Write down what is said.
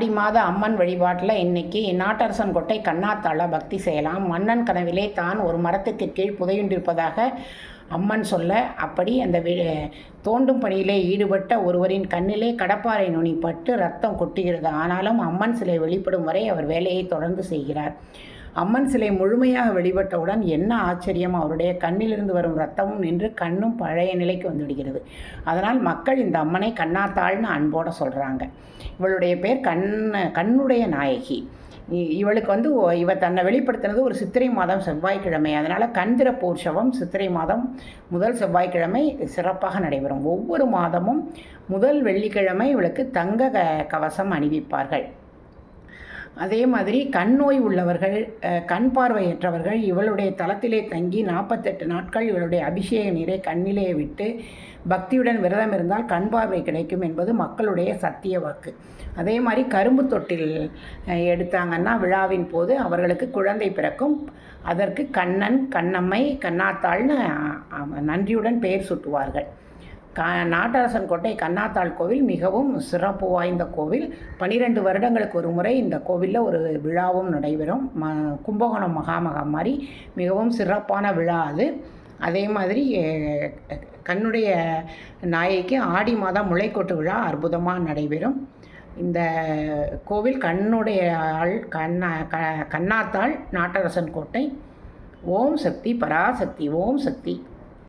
ஆடி மாத அம்மன் வழிபாட்டில் இன்னைக்கு நாட்டரசன் கொட்டை கண்ணாத்தாள பக்தி செய்யலாம். மன்னன் கனவிலே தான் ஒரு மரத்துக்கு கீழ் புதையுண்டிருப்பதாக அம்மன் சொல்ல, அப்படி அந்த தோண்டும் பணியிலே ஈடுபட்ட ஒருவரின் கண்ணிலே கடப்பாறை நுனி பட்டு ரத்தம் கொட்டுகிறது. ஆனாலும் அம்மன் சிலை வெளிப்படும் வரை அவர் வேலையை தொடர்ந்து செய்கிறார். அம்மன் சிலை முழுமையாக வெளிப்பட்டவுடன் என்ன ஆச்சரியம், அவருடைய கண்ணிலிருந்து வரும் ரத்தமும் நின்று கண்ணும் பழைய நிலைக்கு வந்துவிடுகிறது. அதனால் மக்கள் இந்த அம்மனை கண்ணாத்தாள்னு அன்போடு சொல்கிறாங்க. இவளுடைய பேர் கண்ணுடைய நாயகி. இவளுக்கு இவ தன்னை வெளிப்படுத்தினது ஒரு சித்திரை மாதம் செவ்வாய்க்கிழமை. அதனால் கண் திறப்பு உற்சவம் சித்திரை மாதம் முதல் செவ்வாய்க்கிழமை சிறப்பாக நடைபெறும். ஒவ்வொரு மாதமும் முதல் வெள்ளிக்கிழமை இவளுக்கு தங்க கவசம் அணிவிப்பார்கள். அதே மாதிரி கண் நோய் உள்ளவர்கள், கண் பார்வையற்றவர்கள் இவளுடைய தலத்திலே தங்கி 48 நாட்கள் இவளுடைய அபிஷேக நீரை கண்ணிலே விட்டு பக்தியுடன் விரதம் இருந்தால் கண் பார்வை கிடைக்கும் என்பது மக்களுடைய சத்திய வாக்கு. அதே மாதிரி கரும்பு தொட்டில் எடுத்தாங்கன்னா விழாவின் போது அவர்களுக்கு குழந்தை பிறக்கும். அதற்கு கண்ணன், கண்ணம்மை, கண்ணாத்தாள்னு நன்றியுடன் பெயர் சுட்டுவார்கள். நாட்டரசன் கோட்டை கண்ணாத்தாள் கோவில் மிகவும் சிறப்பு வாய்ந்த கோவில். 12 வருடங்களுக்கு ஒரு முறை இந்த கோவிலில் ஒரு விழாவும் நடைபெறும். கும்பகோணம் மகாமகம் மாதிரி மிகவும் சிறப்பான விழா அது. அதே மாதிரி கண்ணுடைய நாயைக்கு ஆடி மாதம் முளைக்கொட்டு விழா அற்புதமாக நடைபெறும். இந்த கோவில் கண்ணுடைய கண்ணாத்தாள் நாட்டரசன் கோட்டை. ஓம் சக்தி பராசக்தி. ஓம் சக்தி.